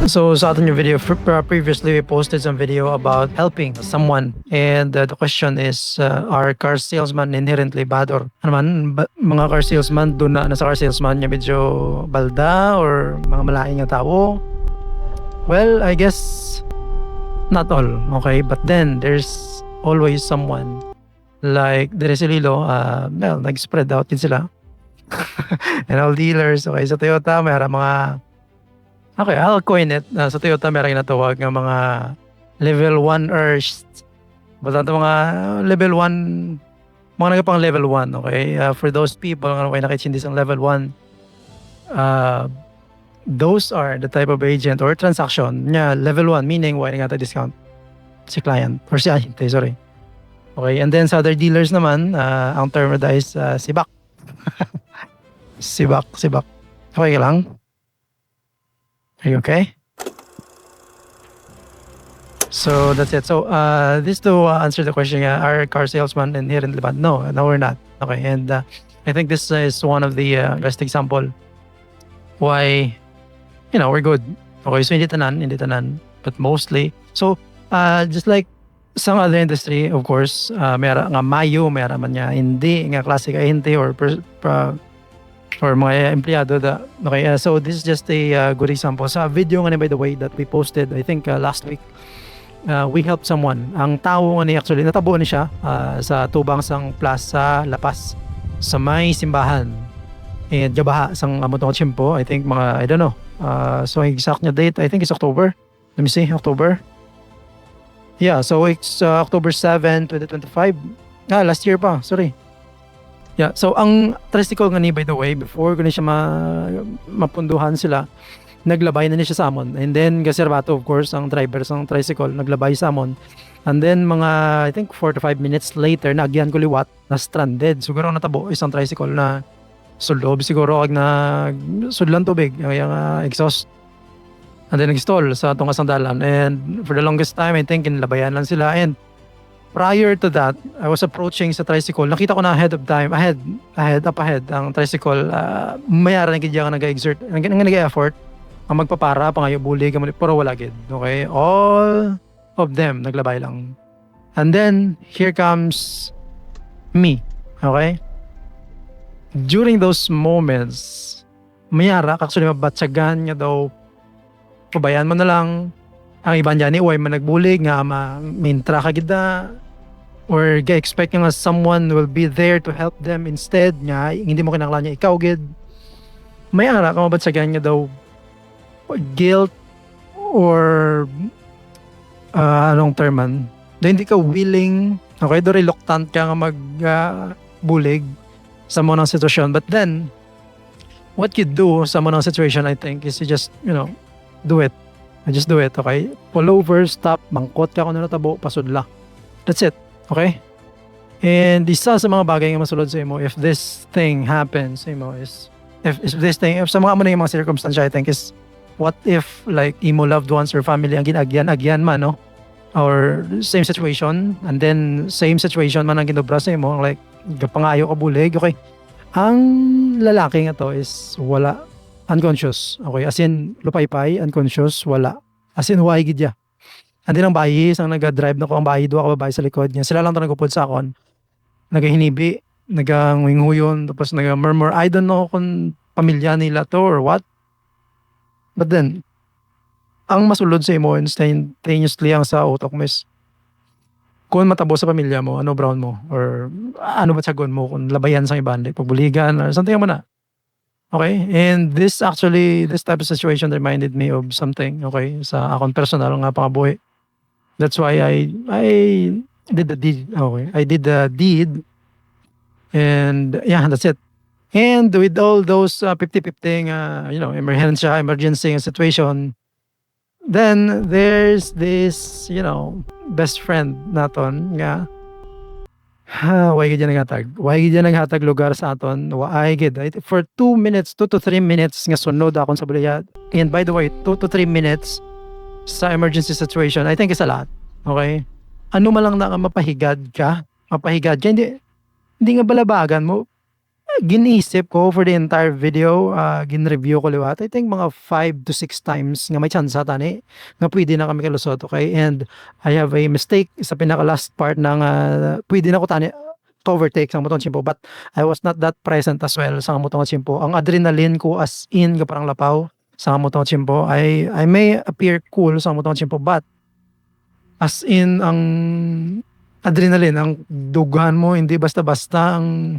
So sa atin yung video previously we posted some video about helping someone and the question is are car salesman inherently bad or ano man mga car salesman doon na nasa car salesman niya medyo balda or mga malaking nga tao. Well, I guess not all, okay, but then there's always someone like Deresililo, well, nag-spread out din sila. And all dealers, okay, sa Toyota mayroon mga, okay, I'll coin it, sa Toyota mayroon natawag ng mga level 1ers, basta mga level 1, mga nagapang level 1, okay, for those people nga may nakitsindi sa level 1, those are the type of agent or transaction niya level 1, meaning why nga discount si client or si ahente, sorry. Okay, and then sa other dealers naman, ang term na is sibak. Sibak. Okay ka lang? Are you okay? So that's it. So this to answer the question, are car salesmen inherently bad? No, we're not. Okay, and I think this is one of the best example why, you know, we're good. Okay, so hindi tanan, but mostly. So just like some other industry, of course, mera nga mayo, mera man niya hindi nga klase ka hindi or mga empleyado da. Okay, so this is just a good example. Sa video nga ni, by the way, that we posted, I think last week, we helped someone. Ang tao nga ni actually, natabo ni siya sa tubang sang Plaza Lapas sa may simbahan. And Jabaha sang amotong tiyempo, I think mga, I don't know. So exact niya date, I think it's October. Let me see, October. Yeah, so it's October 7, 2025. Last year pa, sorry. Yeah, so ang tricycle nga ni, by the way, before ko na siya mapunduhan sila, naglabay na niya siya sa amon. And then, Gaserbato, of course, ang driver ng tricycle, naglabay sa amon. And then, mga, I think, 4 to 5 minutes later, nagyan ko liwat, na stranded. Siguro natabo isang tricycle na sulob. Siguro, na sudlan tubig, yung exhaust. And then, nag-stall sa itong kasandalan. And for the longest time, I think, inlabayan lang sila. And prior to that, I was approaching sa tricycle. Nakita ko na ahead ang tricycle. Mayara na kaya nag-exert, nag-effort ang magpapara, pangayo bulig, pero wala gid. Okay? All of them naglabay lang. And then, here comes me. Okay? During those moments, mayara, actually mabatsagan niya daw, pabayaan mo na lang. Ang iban dyan, uy, managbulig nga, mintra ka gida, or ga-expect nga someone will be there to help them instead nga, hindi mo kinakala niya ikaw gid. May ara ka mabatsagan niya daw guilt or anong term man, do hindi ka willing, okay, do reluctant ka nga magbulig sa mga sitwasyon. But then, what you do sa mga situation, I think, is you just, you know, do it. Just do it, okay? Pull over, stop, mangkot ka kung natabo, pasudla. That's it, okay? And isa sa mga bagay nga masulod sa imo, if this thing happens sa imo is, if sa mga muna yung mga circumstance, I think is, what if like imo loved ones or family ang ginagyan man, no? Or same situation, and then same situation man ang ginobra sa imo, like pangayo ka bulig, okay? Ang lalaki nga to is wala, unconscious, okay? As in, lupay-pay, unconscious, wala. As in, huwag gidya. And then ang bayi, isang nag-drive na ko, ang bayi, duwa ka babae sa likod niya. Sila lang ito nagupod sa akon. Nagahinibi, nagangwinghuyon, tapos nag-murmur. I don't know kung pamilya nila to or what. But then, ang masulod sa imo, instantaneously ang sa utok mo is, kung matabo sa pamilya mo, ano brown mo, or ano ba tsagon mo, kung labayan sa iban, like pagbuligan, or something mo na. Okay, and this type of situation reminded me of something, okay, sa akong personal nga pangabuhi. That's why I did the deed, okay, I did the deed, and yeah, that's it. And with all those 50-50, you know, emergency situation, then there's this, you know, best friend naton nga, why gid yan naghatag lugar sa aton, why gid for 2 to 3 minutes nga sunod akon sa bulaya. And by the way, 2 to 3 minutes sa emergency situation, I think is a lot, okay? Ano man lang na mapahigad ka, hindi nga balabagan mo, ginisip ko for the entire video, gin-review ko liwat. I think mga 5 to 6 times nga may tsansa tani nga pwede na kami kalusot, okay? And I have a mistake sa pinaka last part ng pwede na ko tani to overtake sa motong chimpo, but I was not that present as well sa motong chimpo. Ang adrenaline ko as in nga parang lapaw sa motong chimpo. I may appear cool sa motong chimpo, but as in ang adrenaline, ang dugan mo hindi basta-basta ang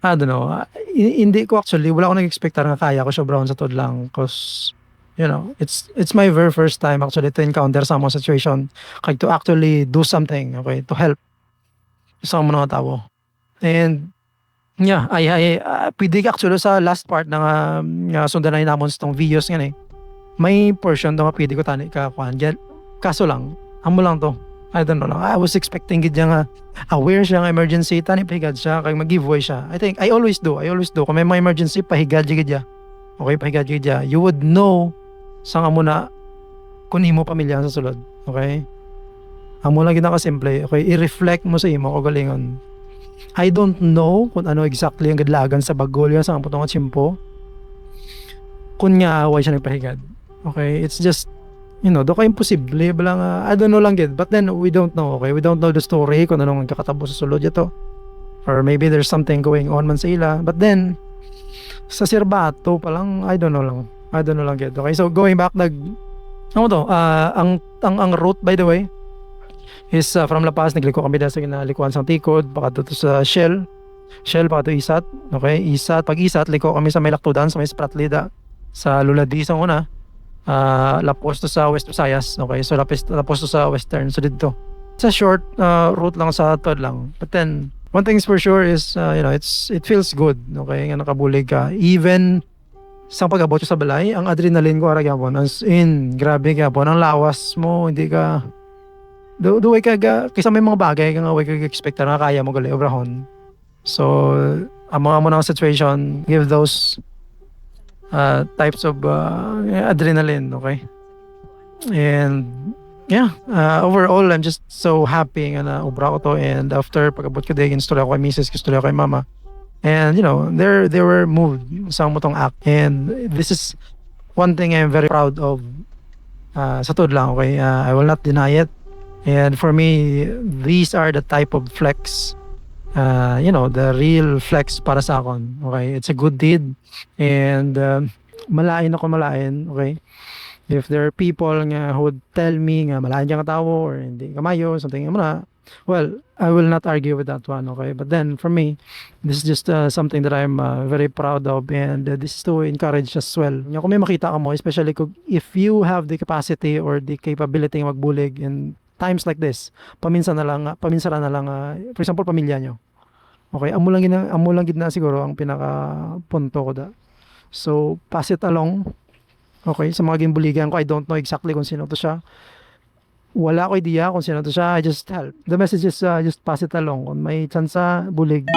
I don't know, hindi ko actually wala akong nag-expectar nga kaya ko sobrang sa tod lang, 'cause it's my very first time actually to encounter some situation kay to actually do something, okay, to help sa mga tao. And yeah, pwede ka actually sa last part ng nga sundanay namon sa tong videos nga may portion daw nga pwede ko tani ka kuan kaso lang amo lang to, I don't know lang. I was expecting gid nga aware siya nga emergency tani pahigad siya kay mag-giveaway siya. I think I always do kung may mga emergency pahigad gid siya. Okay, pahigad gid siya. You would know sa nga muna kung imo pamilya sa sulod. Okay? Amo lang gid ka simple. Okay, i-reflect mo sa imo kagalingon. I don't know kung ano exactly ang gidlagan sa bagol yan sa putong at simpo. Kung nga away siya nagpahigad. Okay, it's just do ka imposible balang I don't know lang gid, but then we don't know, okay? We don't know the story kung anong kakatabo sa sulod ito. Or maybe there's something going on man sa ila. But then sa Sirbato pa lang, I don't know lang gid. Okay, so going back ano to, ang route by the way is from La Paz nagliko kami sa ginalikuan sang Tikod baka to sa Shell baka to Isat. Okay, pag Isat liko kami sa may Laktudan sa may Spratlida sa Luladi sa una. Lapos to sa West Visayas. Okay, so lapos to sa Western. So dito it's a short route lang sa tod lang, but then one thing's for sure is it feels good, okay, nga nakabulig ka even sa pag-abot sa balay. Ang adrenaline ko ara gyapon as in grabe gyapon ang lawas mo, hindi ka duway ka kaysa may mga bagay nga way ka expect na kaya mo gali obrahon. So amo na situation give those types of adrenaline, okay? And yeah, overall I'm just so happy nga na ubra ko to, and after pag-abot ko din istorya ko kay misis, istorya ko kay mama, and they were moved sa motong act, and this is one thing I'm very proud of sa tod lang, okay? I will not deny it, and for me these are the type of flex the real flex para sa akon, okay? It's a good deed, and malain, okay? If there are people nga who would tell me nga malain ka tao or hindi kamayo something mo na, well, I will not argue with that one, okay? But then for me this is just something that I'm very proud of, and this is to encourage as well kung may makita ka mo, especially if you have the capacity or the capability magbulig in times like this, paminsan na lang for example pamilya nyo, okay? Amo lang gid na siguro ang pinaka punto ko da. So pass it along, okay, sa mga ginbuligan ko. I don't know exactly kung sino to siya, wala ko idea kung sino to siya. I just help. The message is just pass it along kung may chance bulig.